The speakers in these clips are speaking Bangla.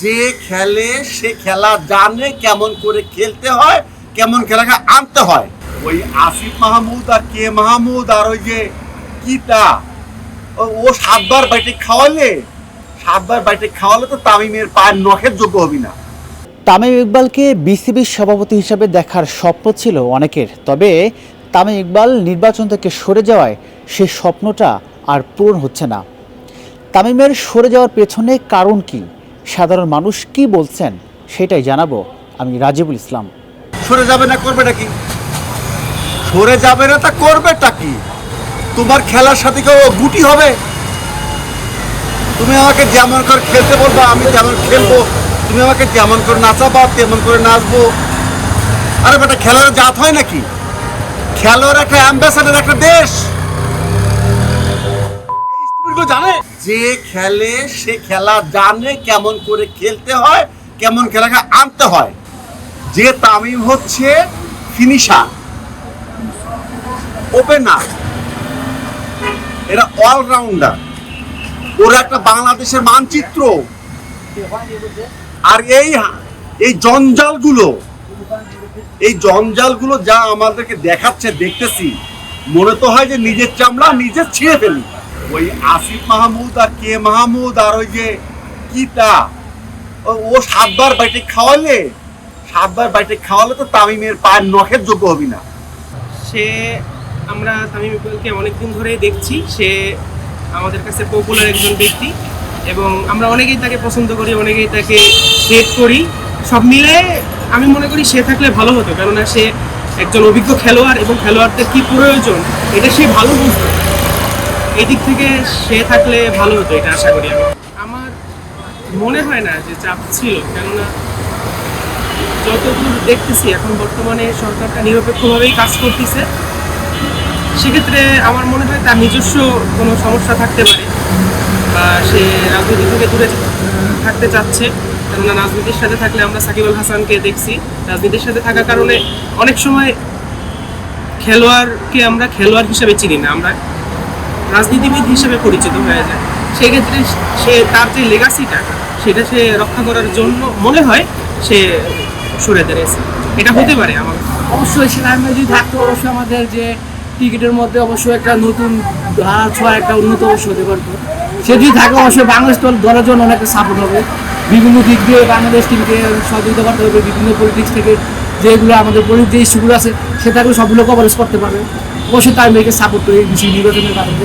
যে খেলে সে খেলা জানে কেমন করে খেলতে হয়, কেমন খেলাকে আনতে হয়। ওই আসিফ মাহমুদ আর কে মাহমুদ আর ওই যে কিটা ও সাতবার বাইটে খাওয়ালে তো তামিমের পায়ের নখের যোগ্য হবি না। তামিম ইকবালকে বিসিবির সভাপতি হিসেবে দেখার স্বপ্ন ছিল অনেকের, তবে তামিম ইকবাল নির্বাচন থেকে সরে যাওয়ায় সেই স্বপ্নটা আর পূরণ হচ্ছে না। তামিমের সরে যাওয়ার পেছনে কারণ কি, সাধারণ মানুষ কি বলছেন, সেটাই জানাবো আমি রাজিবুল ইসলাম। সরে যাবে না, করবেটা কি? সরে যাবে না তা করবেটা কি? তোমার খেলার সাথে কেউ গুটি হবে? তুমি আমাকে যেমন করে খেলতে বলবা আমি তেমন খেলবো, তুমি আমাকে যেমন করে নাচাবা তেমন করে নাচবো। আরে বেটা, খেলোয়াড়ের জাত হয় নাকি? খেলোয়াড় একটা অ্যাম্বাসাডার একটা দেশ। জানে যে খেলে সে খেলা জানে কেমন করে খেলতে হয়, কেমন খেলাকে আনতে হয়। যে তামিম হচ্ছে ফিনিশার, ওপেনার, এরা অলরাউন্ডার, ওরা একটা বাংলাদেশের মানচিত্র। আর এই জঞ্জালগুলো যা আমাদেরকে দেখাচ্ছে, দেখতেছি, মনে তো হয় যে নিজের চামড়া নিজে ছিঁড়ে ফেলি। ওই আসিফ মাহমুদ আর কে মাহমুদ আর ওই যে কিটা ও সাতবার বাইটে খাওয়ালে তো তামিমের পায়ের নখের যোগ্য হবি না। আমরা তামিম ইকবালকে অনেকদিন ধরেই দেখছি, সে আমাদের কাছে পপুলার একজন ব্যক্তি এবং আমরা অনেকেই তাকে পছন্দ করি, অনেকেই তাকে হেট করি। সব মিলে আমি মনে করি সে থাকলে ভালো হতো, কেননা সে একজন অভিজ্ঞ খেলোয়াড় এবং খেলোয়াড়দের কী প্রয়োজন এটা সে ভালো বুঝতো। এই দিক থেকে সে থাকলে ভালো হতো, এটা আশা করি আমি। আমার মনে হয় না যে চাপ ছিল, কেননা যতদূর দেখতেছি এখন বর্তমানে সরকারটা নিরপেক্ষভাবেই কাজ করতেছে। সেক্ষেত্রে আমার মনে হয় তার নিজস্ব কোনো সমস্যা থাকতে পারে বা সে রাজনীতি থেকে দূরে থাকতে চাচ্ছে। কেননা রাজনীতির সাথে থাকলে আমরা সাকিব আল হাসানকে দেখছি, রাজনীতির সাথে থাকার কারণে অনেক সময় খেলোয়াড়কে আমরা খেলোয়াড় হিসেবে চিনি না, আমরা রাজনীতিবিদ হিসেবে পরিচিত হয়ে যায়। সেক্ষেত্রে সে তার যে লেগাসিটা সেটা সে রক্ষা করার জন্য মনে হয় সে সরে দাঁড়িয়েছে। এটা হতে পারে আমার। অবশ্যই সেনাবাহিনী যদি থাকতো, অবশ্যই আমাদের যে ক্রিকেটের মধ্যে অবশ্যই একটা নতুন ধারা ছোঁয়া, একটা উন্নত অবশ্যই হতে পারতো। সে যদি থাকে অবশ্যই বাংলাদেশ দলের জন্য অনেকটা সাপোর্ট হবে, বিভিন্ন দিক দিয়ে বাংলাদেশ টিমকে সহযোগিতা করতে হবে, বিভিন্ন পলিটিক্স থেকে যেগুলো আমাদের পলিটিক্স যে ইস্যুগুলো আছে সেটাগুলো সবগুলো কভারেজ করতে পারবে। অবশ্যই তার মেয়েকে সাপোর্ট করে বেশি নির্বাচনের কারণে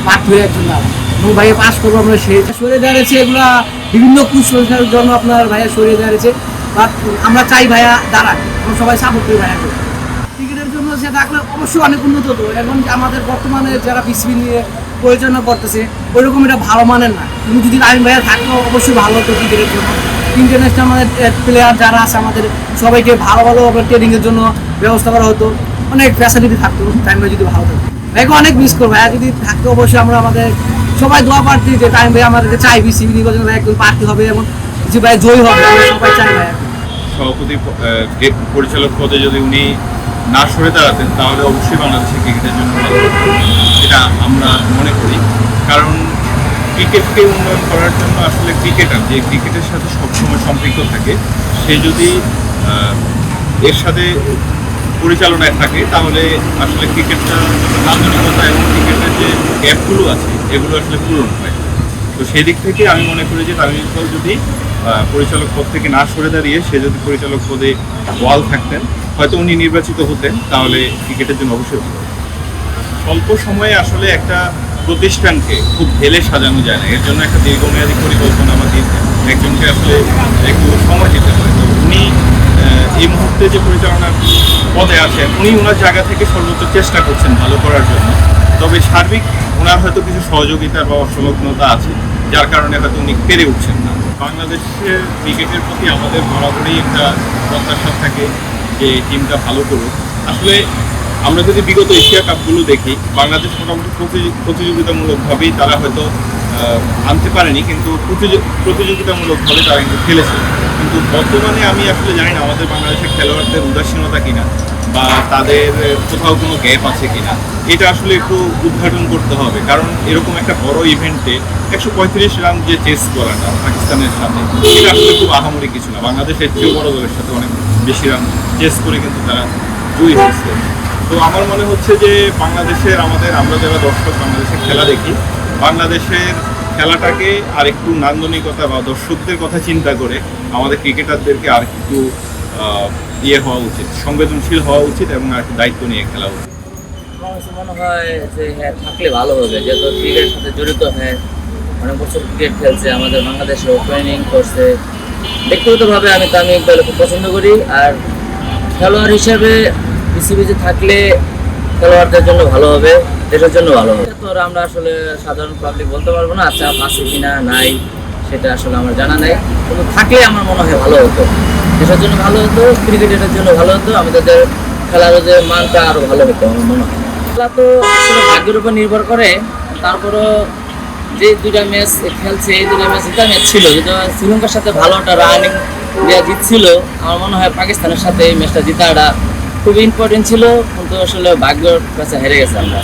পাঠ হয়ে একজন না এবং ভাইয়া পাস করবো আমরা, সে সরিয়ে দাঁড়িয়েছে এগুলা বিভিন্ন কুসংস্কারের জন্য আপনার ভাইয়া সরিয়ে দাঁড়িয়েছে। বাট আমরা চাই ভাইয়া দাঁড়াক, আমরা সবাই সাপোর্ট করি ভাইয়াকে। ক্রিকেটের জন্য সে থাকলে অবশ্যই অনেক উন্নত হতো। এখন আমাদের বর্তমানে যারা বিসিবি নিয়ে পরিচালনা করতেছে ওইরকম এটা ভালো মানের না, কিন্তু যদি তামিম ভাইয়া থাকলেও অবশ্যই ভালো হতো ক্রিকেটের জন্য। ইন্টারন্যাশনাল আমাদের প্লেয়ার যারা আছে আমাদের সবাইকে ভালো ট্রেনিংয়ের জন্য ব্যবস্থা করা হতো, অনেক ফ্যাসিলিটি থাকতো তামিম ভাই যদি ভালো থাকতো। ভাইকে অনেক মিস করবো, ভাইয়া যদি থাকতো অবশ্যই আমরা আমাদের সবাই দোয়া প্রার্থী যে তামিম ভাই আমাদেরকে চাই বিসিবি নির্বাচনে ভাই একজন প্রার্থী হবে এবং যে ভাই জয়ী হবে, আমরা সবাই চাই ভাইয়া। সভাপতি পরিচালক পদে যদি উনি না সরে দাঁড়াতেন তাহলে অবশ্যই বাংলাদেশের ক্রিকেটের জন্য ভালো হতো, এটা আমরা মনে করি। কারণ ক্রিকেটকে উন্নয়ন করার জন্য আসলে ক্রিকেটার যে ক্রিকেটের সাথে সবসময় সম্পৃক্ত থাকে, সে যদি এর সাথে পরিচালনায় থাকে তাহলে আসলে ক্রিকেটটা আধুনিকতা এবং ক্রিকেটের যে গ্যাপগুলো আছে এগুলো আসলে পূরণ হয়। তো সেই দিক থেকে আমি মনে করি যে তামিম ইকবাল যদি পরিচালক পদ থেকে না সরে দাঁড়িয়ে সে যদি পরিচালক পদে ওয়াল থাকতেন, হয়তো উনি নির্বাচিত হতেন, তাহলে ক্রিকেটের জন্য অবশ্যই ভালো। স্বল্প সময়ে আসলে একটা প্রতিষ্ঠানকে খুব ঢেলে সাজানো যায় না, এর জন্য একটা দীর্ঘমেয়াদী পরিকল্পনা বা একজনকে আসলে একটু সময় দিতে হয়। তো উনি এই মুহূর্তে যে পরিচালনার পদে আছেন, উনি ওনার জায়গা থেকে সর্বোচ্চ চেষ্টা করছেন ভালো করার জন্য। তবে সার্বিক ওনার হয়তো কিছু সহযোগিতা বা অসংলগ্নতা আছে, যার কারণে হয়তো উনি পেরে উঠছেন না। বাংলাদেশের ক্রিকেটের প্রতি আমাদের বরাবরই একটা প্রত্যাশা থাকে যে টিমটা ভালো করুক। আসলে আমরা যদি বিগত এশিয়া কাপগুলো দেখি, বাংলাদেশ মোটামুটি প্রতিযোগিতামূলকভাবেই তারা হয়তো আনতে পারেনি, কিন্তু প্রতিযোগিতামূলকভাবে তারা কিন্তু খেলেছে। কিন্তু বর্তমানে আমি আসলে জানি না আমাদের বাংলাদেশের খেলোয়াড়দের উদাসীনতা কিনা, বা তাদের কোথাও কোনো গ্যাপ আছে কিনা, এটা আসলে একটু উদ্ঘাটন করতে হবে। কারণ এরকম একটা বড় ইভেন্টে 135 রান যে চেস করাটা পাকিস্তানের সাথে, এটা আসলে খুব আহামরি কিছু না। বাংলাদেশের চেয়েও বড় দলের সাথে অনেক বেশি রান চেস করে কিন্তু তারা জয়ী হয়েছে। তো আমার মনে হচ্ছে যে বাংলাদেশের আমরা যারা দর্শক বাংলাদেশের খেলা দেখি, বাংলাদেশের খেলাটাকে আর একটু নান্দনিকতা বা দর্শকদের কথা চিন্তা করে আমাদের ক্রিকেটারদেরকে আর একটু হওয়া উচিত, সংবেদনশীল হওয়া উচিত এবং আর একটু দায়িত্ব নিয়ে খেলা উচিত। আমার কাছে মনে হয় যে হ্যাঁ থাকলে ভালো হবে, যেহেতু ক্রিকেটের সাথে জড়িত হ্যাঁ অনেক বছর ক্রিকেট খেলছে, আমাদের বাংলাদেশেও ট্রেনিং করছে। ব্যক্তিগতভাবে আমি তামিম ইকবালকে খুব পছন্দ করি, আর খেলোয়াড় হিসেবে বিসিবিতে থাকলে খেলোয়াড়দের জন্য ভালো হবে, দেশের জন্য ভালো হবে। তো আমরা আসলে সাধারণ পাবলিক বলতে পারবো না চাপ আছে কিনা নাই, সেটা আসলে আমার জানা নাই, কিন্তু থাকলে আমার মনে হয় ভালো হতো, দেশের জন্য ভালো হতো, ক্রিকেটের জন্য ভালো হতো, আমাদের খেলার যে মানটা আরও ভালো হতো আমার মনে হয়। খেলা তো আসলে ভাগ্যের উপর নির্ভর করে, তারপরও যে দুইটা ম্যাচ খেলছে এই দুইটা ম্যাচ জিতা ম্যাচ ছিল, যেটা শ্রীলঙ্কার সাথে ভালো একটা রানিং দেওয়া জিতছিল, আমার মনে হয় পাকিস্তানের সাথে এই ম্যাচটা জিতাটা খুব ইম্পর্টেন্ট ছিল, কিন্তু আসলে ভাগ্যের কাছে হেরে গেছে আমরা।